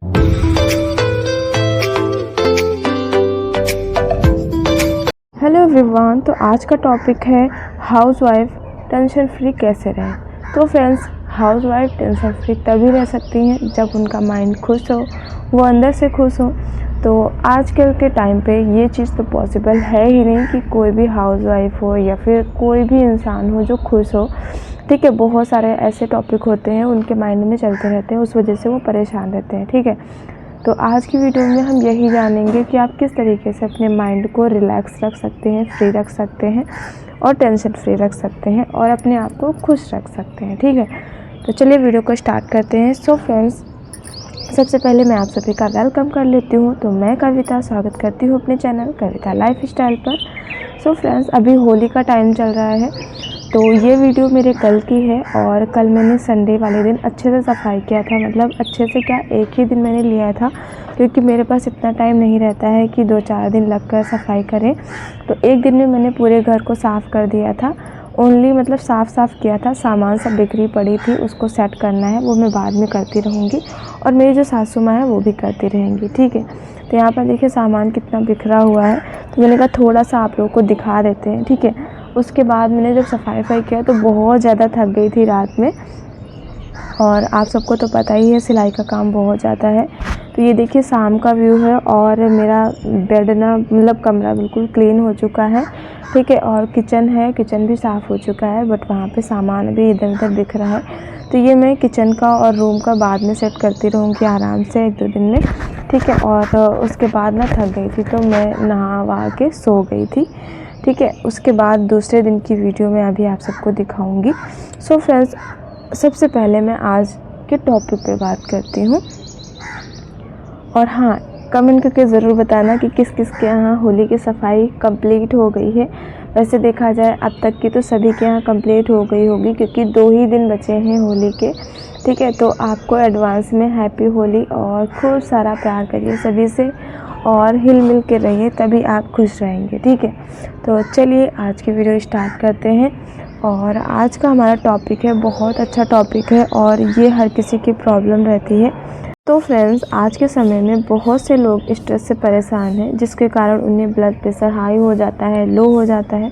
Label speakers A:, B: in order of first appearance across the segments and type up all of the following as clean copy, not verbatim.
A: Hello everyone, तो आज का टॉपिक है हाउसवाइफ टेंशन फ्री कैसे रहें। तो फ्रेंड्स, हाउसवाइफ टेंशन फ्री तभी रह सकती हैं जब उनका माइंड खुश हो, वो अंदर से खुश हो। तो आजकल के टाइम पे ये चीज़ तो पॉसिबल है ही नहीं कि कोई भी हाउसवाइफ हो या फिर कोई भी इंसान हो जो खुश हो। ठीक है, बहुत सारे ऐसे टॉपिक होते हैं उनके माइंड में चलते रहते हैं, उस वजह से वो परेशान रहते हैं। ठीक है, तो आज की वीडियो में हम यही जानेंगे कि आप किस तरीके से अपने माइंड को रिलैक्स रख सकते हैं, फ्री रख सकते हैं और टेंशन फ्री रख सकते हैं और अपने आप को खुश रख सकते हैं। ठीक है, तो चलिए वीडियो को स्टार्ट करते हैं। सो फ्रेंड्स, सबसे पहले मैं आप सभी का वेलकम कर लेती हूँ। तो मैं कविता स्वागत करती हूँ अपने चैनल कविता लाइफ स्टाइल पर। सो फ्रेंड्स, अभी होली का टाइम चल रहा है, तो ये वीडियो मेरे कल की है और कल मैंने संडे वाले दिन अच्छे से सफाई किया था। मतलब अच्छे से क्या, एक ही दिन मैंने लिया था क्योंकि मेरे पास इतना टाइम नहीं रहता है कि 2-4 दिन लगकर सफाई करें। तो एक दिन में मैंने पूरे घर को साफ़ कर दिया था। ओनली मतलब साफ़ किया था, सामान सब बिखरी पड़ी थी, उसको सेट करना है, वो मैं बाद में करती रहूँगी और मेरी जो सासू माँ है वो भी करती रहेंगी। ठीक है, तो यहाँ पर देखिए सामान कितना बिखरा हुआ है, तो मैंने कहा थोड़ा सा आप लोगों को दिखा देते हैं। ठीक है, उसके बाद मैंने जब सफाई किया तो बहुत ज़्यादा थक गई थी रात में, और आप सबको तो पता ही है सिलाई का काम बहुत ज़्यादा है। तो ये देखिए शाम का व्यू है और मेरा बेड ना, मतलब कमरा बिल्कुल क्लीन हो चुका है। ठीक है, और किचन है, किचन भी साफ़ हो चुका है, बट वहाँ पे सामान भी इधर उधर दिख रहा है। तो ये मैं किचन का और रूम का बाद में सेट करती रहूँगी आराम से 1-2 दिन में। ठीक है, और उसके बाद ना थक गई थी तो मैं नहा वहा के सो गई थी। ठीक है, उसके बाद दूसरे दिन की वीडियो में अभी आप सबको दिखाऊंगी। सो फ्रेंड्स, सबसे पहले मैं आज के टॉपिक पे बात करती हूँ। और हाँ, कमेंट करके ज़रूर बताना कि किस किस के यहाँ होली की सफाई कंप्लीट हो गई है। वैसे देखा जाए अब तक की तो सभी के यहाँ कंप्लीट हो गई होगी क्योंकि 2 ही दिन बचे हैं होली के। ठीक है, तो आपको एडवांस में हैप्पी होली और खूब सारा प्यार करिए सभी से और हिल मिल के रहिए, तभी आप खुश रहेंगे। ठीक है, तो चलिए आज की वीडियो स्टार्ट करते हैं। और आज का हमारा टॉपिक है, बहुत अच्छा टॉपिक है और ये हर किसी की प्रॉब्लम रहती है। तो फ्रेंड्स, आज के समय में बहुत से लोग स्ट्रेस से परेशान हैं, जिसके कारण उन्हें ब्लड प्रेशर हाई हो जाता है, लो हो जाता है।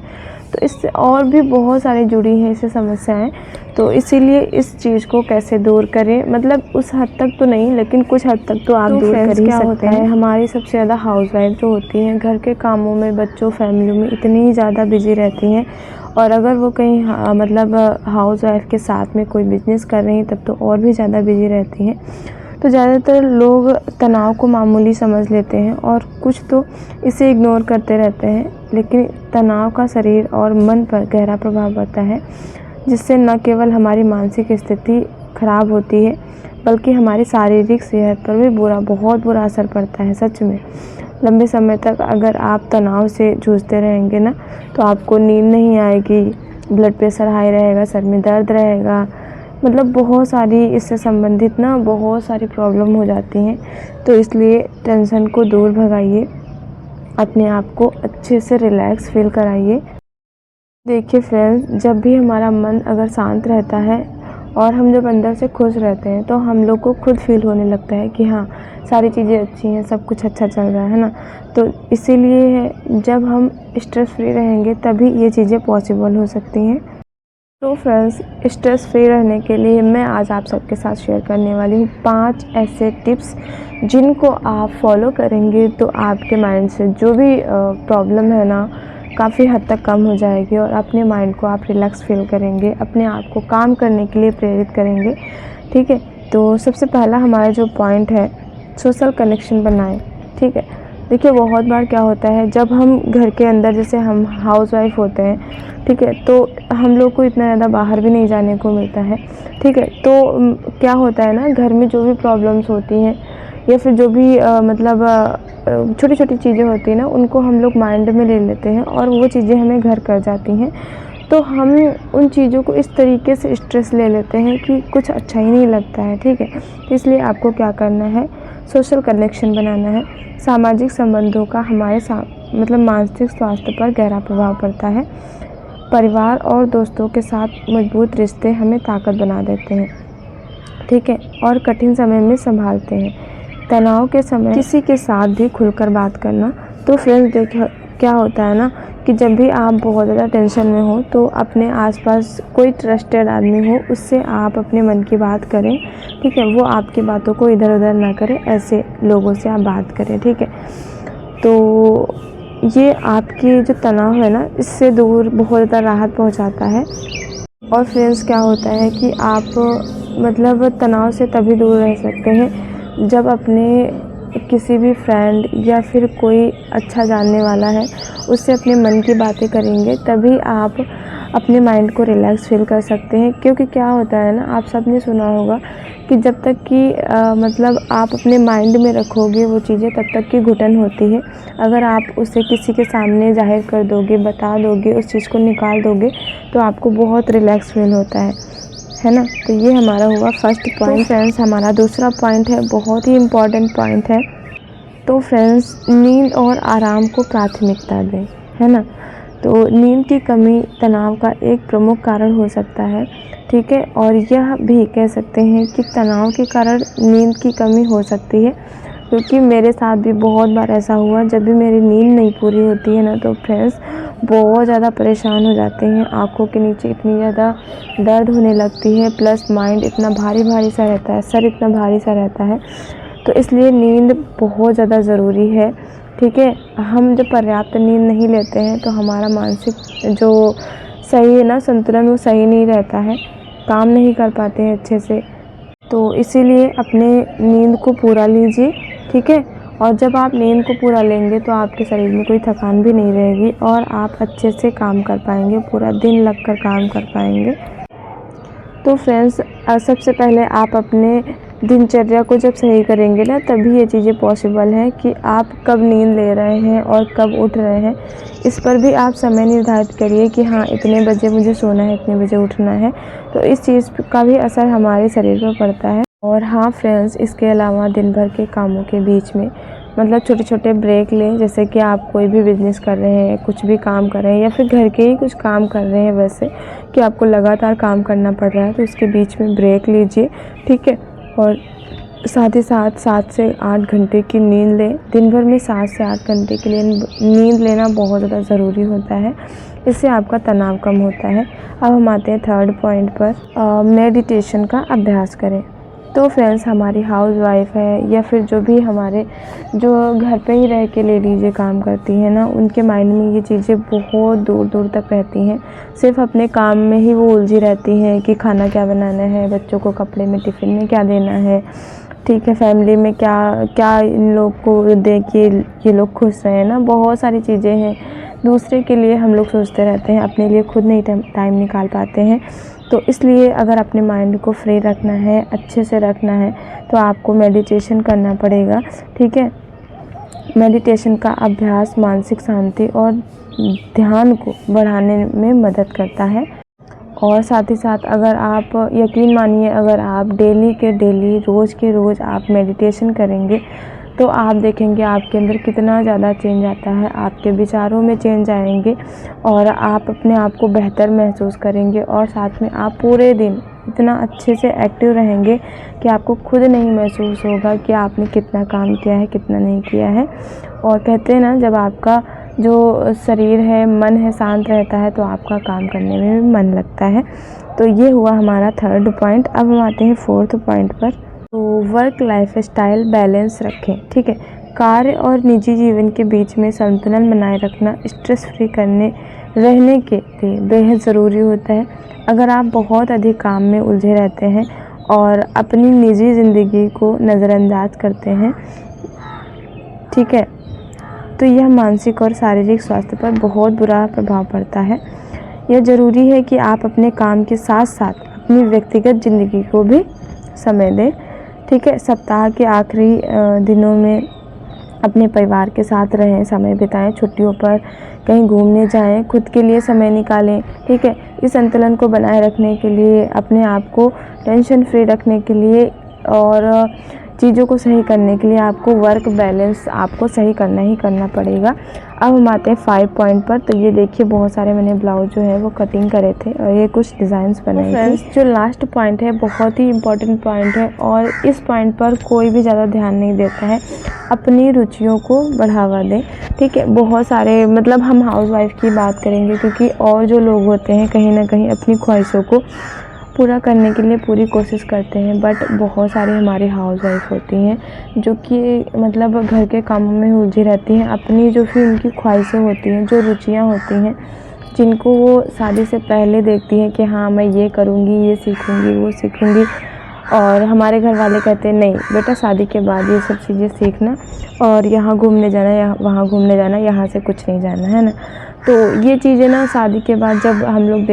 A: तो इससे और भी बहुत सारी जुड़ी हैं इससे समस्याएं। तो इसीलिए इस चीज़ को कैसे दूर करें, मतलब उस हद तक तो नहीं, लेकिन कुछ हद तक तो आप दूर कर ही सकते हैं। हमारी सबसे ज़्यादा हाउसवाइफ जो होती हैं घर के कामों में, बच्चों, फैमिली में इतनी ज़्यादा बिजी रहती हैं, और अगर वो कहीं मतलब हाउसवाइफ के साथ में कोई बिजनेस कर रही हैं तब तो और भी ज़्यादा बिजी रहती हैं। तो ज़्यादातर लोग तनाव को मामूली समझ लेते हैं और कुछ तो इसे इग्नोर करते रहते हैं, लेकिन तनाव का शरीर और मन पर गहरा प्रभाव पड़ता है, जिससे न केवल हमारी मानसिक स्थिति खराब होती है बल्कि हमारी शारीरिक सेहत पर भी बहुत बुरा असर पड़ता है। सच में लंबे समय तक अगर आप तनाव से जूझते रहेंगे ना, तो आपको नींद नहीं आएगी, ब्लड प्रेशर हाई रहेगा, सर में दर्द रहेगा, मतलब बहुत सारी इससे संबंधित ना बहुत सारी प्रॉब्लम हो जाती हैं। तो इसलिए टेंशन को दूर भगाइए, अपने आप को अच्छे से रिलैक्स फील कराइए। देखिए फ्रेंड्स, जब भी हमारा मन अगर शांत रहता है और हम जब अंदर से खुश रहते हैं तो हम लोग को खुद फील होने लगता है कि हाँ, सारी चीज़ें अच्छी हैं, सब कुछ अच्छा चल रहा है ना। तो इसीलिए जब हम स्ट्रेस फ्री रहेंगे तभी ये चीज़ें पॉसिबल हो सकती हैं। तो फ्रेंड्स, स्ट्रेस फ्री रहने के लिए मैं आज आप सबके साथ शेयर करने वाली हूँ 5 ऐसे टिप्स, जिनको आप फॉलो करेंगे तो आपके माइंड से जो भी प्रॉब्लम है ना, काफ़ी हद तक कम हो जाएगी और अपने माइंड को आप रिलैक्स फील करेंगे, अपने आप को काम करने के लिए प्रेरित करेंगे। ठीक है, तो सबसे पहला हमारा जो पॉइंट है, सोशल कनेक्शन बनाएं। ठीक है, देखिए बहुत बार क्या होता है, जब हम घर के अंदर, जैसे हम हाउसवाइफ होते हैं, ठीक है, तो हम लोग को इतना ज़्यादा बाहर भी नहीं जाने को मिलता है। ठीक है, तो क्या होता है ना, घर में जो भी प्रॉब्लम्स होती हैं या फिर जो भी मतलब छोटी छोटी चीज़ें होती हैं ना, उनको हम लोग माइंड में ले लेते हैं और वो चीज़ें हमें घर कर जाती हैं। तो हम उन चीज़ों को इस तरीके से स्ट्रेस ले लेते हैं कि कुछ अच्छा ही नहीं लगता है। ठीक है, इसलिए आपको क्या करना है, सोशल कनेक्शन बनाना है। सामाजिक संबंधों का हमारे मतलब मानसिक स्वास्थ्य पर गहरा प्रभाव पड़ता है। परिवार और दोस्तों के साथ मजबूत रिश्ते हमें ताकत बना देते हैं। ठीक है, और कठिन समय में संभालते हैं। तनाव के समय किसी के साथ भी खुलकर बात करना। तो फ्रेंड्स देखिए क्या होता है ना कि जब भी आप बहुत ज़्यादा टेंशन में हो तो अपने आसपास कोई ट्रस्टेड आदमी हो उससे आप अपने मन की बात करें, ठीक है। वो आपकी बातों को इधर उधर ना करें, ऐसे लोगों से आप बात करें, ठीक है। तो ये आपकी जो तनाव है ना इससे दूर बहुत ज़्यादा राहत पहुंचाता है। और फ्रेंड्स क्या होता है कि आप मतलब तनाव से तभी दूर रह सकते हैं जब अपने किसी भी फ्रेंड या फिर कोई अच्छा जानने वाला है उससे अपने मन की बातें करेंगे, तभी आप अपने माइंड को रिलैक्स फील कर सकते हैं। क्योंकि क्या होता है ना, आप सबने सुना होगा कि जब तक कि मतलब आप अपने माइंड में रखोगे वो चीज़ें तब तक की घुटन होती है। अगर आप उसे किसी के सामने जाहिर कर दोगे, बता दोगे, उस चीज़ को निकाल दोगे तो आपको बहुत रिलैक्स फील होता है ना। तो ये हमारा हुआ फर्स्ट पॉइंट। फ्रेंड्स हमारा दूसरा पॉइंट है, बहुत ही इम्पॉर्टेंट पॉइंट है। तो फ्रेंड्स नींद और आराम को प्राथमिकता दें, है ना। तो नींद की कमी तनाव का एक प्रमुख कारण हो सकता है, ठीक है। और यह भी कह सकते हैं कि तनाव के कारण नींद की कमी हो सकती है, क्योंकि मेरे साथ भी बहुत बार ऐसा हुआ। जब भी मेरी नींद नहीं पूरी होती है ना तो फ्रेंड्स बहुत ज़्यादा परेशान हो जाते हैं। आँखों के नीचे इतनी ज़्यादा दर्द होने लगती है, प्लस माइंड इतना भारी भारी सा रहता है, सर इतना भारी सा रहता है। तो इसलिए नींद बहुत ज़्यादा ज़रूरी है, ठीक है। हम जब पर्याप्त नींद नहीं लेते हैं तो हमारा मानसिक जो सही है ना संतुलन वो सही नहीं रहता है, काम नहीं कर पाते हैं अच्छे से। तो इसीलिए अपने नींद को पूरा लीजिए, ठीक है। और जब आप नींद को पूरा लेंगे तो आपके शरीर में कोई थकान भी नहीं रहेगी और आप अच्छे से काम कर पाएंगे, पूरा दिन लगकर काम कर पाएंगे। तो फ्रेंड्स सबसे पहले आप अपने दिनचर्या को जब सही करेंगे ना तभी ये चीज़ें पॉसिबल हैं कि आप कब नींद ले रहे हैं और कब उठ रहे हैं। इस पर भी आप समय निर्धारित करिए कि हाँ इतने बजे मुझे सोना है, इतने बजे उठना है। तो इस चीज़ का भी असर हमारे शरीर पर पड़ता है। और हाँ फ्रेंड्स इसके अलावा दिन भर के कामों के बीच में मतलब छोटे छोटे ब्रेक लें। जैसे कि आप कोई भी बिज़नेस कर रहे हैं, कुछ भी काम कर रहे हैं या फिर घर के ही कुछ काम कर रहे हैं वैसे कि आपको लगातार काम करना पड़ रहा है, तो उसके बीच में ब्रेक लीजिए, ठीक है। और साथ ही साथ 7 से 8 घंटे की नींद लें। दिन भर में 7 से 8 घंटे के लिए नींद लेना बहुत ज़्यादा ज़रूरी होता है, इससे आपका तनाव कम होता है। अब हम आते हैं थर्ड पॉइंट पर, मेडिटेशन का अभ्यास करें। तो फ्रेंड्स हमारी हाउसवाइफ है या फिर जो भी हमारे जो घर पे ही रह के ले लीजिए काम करती हैं ना, उनके माइंड में ये चीज़ें बहुत दूर दूर तक रहती हैं। सिर्फ अपने काम में ही वो उलझी रहती हैं कि खाना क्या बनाना है, बच्चों को कपड़े में टिफ़िन में क्या देना है, ठीक है, फैमिली में क्या क्या इन लोग को दे के ये लोग खुश रहें ना। बहुत सारी चीज़ें हैं, दूसरे के लिए हम लोग सोचते रहते हैं, अपने लिए खुद नहीं टाइम निकाल पाते हैं। तो इसलिए अगर अपने माइंड को फ्री रखना है, अच्छे से रखना है, तो आपको मेडिटेशन करना पड़ेगा, ठीक है। मेडिटेशन का अभ्यास मानसिक शांति और ध्यान को बढ़ाने में मदद करता है। और साथ ही साथ अगर आप यकीन मानिए, अगर आप डेली के डेली रोज़ के रोज़ आप मेडिटेशन करेंगे तो आप देखेंगे आपके अंदर कितना ज़्यादा चेंज आता है, आपके विचारों में चेंज आएंगे और आप अपने आप को बेहतर महसूस करेंगे। और साथ में आप पूरे दिन इतना अच्छे से एक्टिव रहेंगे कि आपको खुद नहीं महसूस होगा कि आपने कितना काम किया है, कितना नहीं किया है। और कहते हैं ना, जब आपका जो शरीर है, मन है, शांत रहता है तो आपका काम करने में भी मन लगता है। तो ये हुआ हमारा थर्ड पॉइंट। अब हम आते हैं फोर्थ पॉइंट पर। तो वर्क लाइफ स्टाइल बैलेंस रखें, ठीक है। कार्य और निजी जीवन के बीच में संतुलन बनाए रखना स्ट्रेस फ्री रहने के लिए बेहद ज़रूरी होता है। अगर आप बहुत अधिक काम में उलझे रहते हैं और अपनी निजी ज़िंदगी को नज़रअंदाज करते हैं, ठीक है, तो यह मानसिक और शारीरिक स्वास्थ्य पर बहुत बुरा प्रभाव पड़ता है। यह ज़रूरी है कि आप अपने काम के साथ साथ अपनी व्यक्तिगत ज़िंदगी को भी समय दें, ठीक है। सप्ताह के आखिरी दिनों में अपने परिवार के साथ रहें, समय बिताएं, छुट्टियों पर कहीं घूमने जाएं, खुद के लिए समय निकालें, ठीक है। इस संतुलन को बनाए रखने के लिए, अपने आप को टेंशन फ्री रखने के लिए और चीज़ों को सही करने के लिए आपको वर्क बैलेंस आपको सही करना ही करना पड़ेगा। अब हम आते हैं 5 पॉइंट पर। तो ये देखिए बहुत सारे मैंने ब्लाउज जो है वो कटिंग करे थे और ये कुछ डिज़ाइंस बनाए थे। जो लास्ट पॉइंट है बहुत ही इम्पोर्टेंट पॉइंट है और इस पॉइंट पर कोई भी ज़्यादा ध्यान नहीं देता है। अपनी रुचियों को बढ़ावा दें, ठीक है। बहुत सारे मतलब हम हाउसवाइफ की बात करेंगे क्योंकि और जो लोग होते हैं कहीं ना कहीं अपनी ख्वाहिशों को पूरा करने के लिए पूरी कोशिश करते हैं, बट बहुत सारी हमारी हाउसवाइफ होती हैं जो कि मतलब घर के कामों में उलझी रहती हैं। अपनी जो फिर उनकी ख्वाहिशें होती हैं, जो रुचियां होती हैं, जिनको वो शादी से पहले देखती हैं कि हाँ मैं ये करूँगी, ये सीखूँगी, वो सीखूँगी, और हमारे घर वाले कहते हैं नहीं बेटा शादी के बाद ये सब चीज़ें सीखना और यहाँ घूमने जाना या वहाँ घूमने जाना, यहाँ से कुछ नहीं जाना, है ना। तो ये चीज़ें ना शादी के बाद जब हम लोग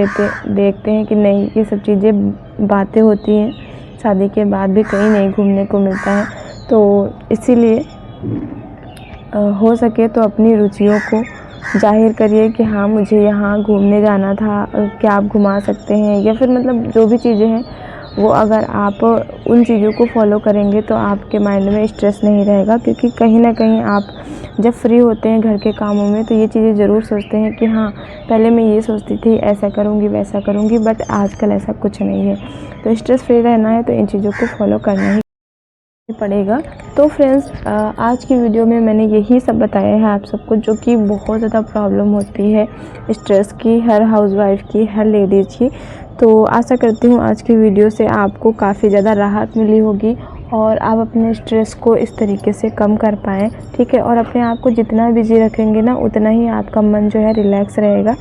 A: देखते हैं कि नहीं ये सब चीज़ें बातें होती हैं, शादी के बाद भी कहीं नहीं घूमने को मिलता है। तो इसीलिए हो सके तो अपनी रुचियों को जाहिर करिए कि हाँ मुझे यहाँ घूमने जाना था, क्या आप घुमा सकते हैं, या फिर मतलब जो भी चीज़ें हैं वो अगर आप उन चीज़ों को फॉलो करेंगे तो आपके माइंड में स्ट्रेस नहीं रहेगा। क्योंकि कहीं ना कहीं आप जब फ्री होते हैं घर के कामों में तो ये चीज़ें ज़रूर सोचते हैं कि हाँ पहले मैं ये सोचती थी ऐसा करूँगी वैसा करूँगी, बट आजकल ऐसा कुछ नहीं है। तो स्ट्रेस फ्री रहना है तो इन चीज़ों को फॉलो करना ही पड़ेगा। तो फ्रेंड्स आज की वीडियो में मैंने यही सब बताया है आप सबको, जो कि बहुत ज़्यादा प्रॉब्लम होती है स्ट्रेस की, हर हाउसवाइफ की, हर लेडीज़ की। तो आशा करती हूँ आज की वीडियो से आपको काफ़ी ज़्यादा राहत मिली होगी और आप अपने स्ट्रेस को इस तरीके से कम कर पाएँ, ठीक है। और अपने आप को जितना बिजी रखेंगे ना उतना ही आपका मन जो है रिलैक्स रहेगा।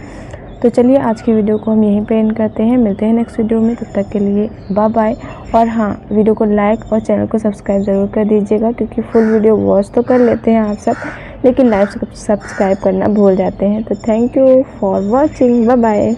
A: तो चलिए आज की वीडियो को हम यहीं पे एंड करते हैं, मिलते हैं नेक्स्ट वीडियो में, तब तक के लिए बाय बाय। और हाँ वीडियो को लाइक और चैनल को सब्सक्राइब ज़रूर कर दीजिएगा, क्योंकि फुल वीडियो वॉच तो कर लेते हैं आप सब लेकिन लाइव सब्सक्राइब करना भूल जाते हैं। तो thank you for watching, bye bye.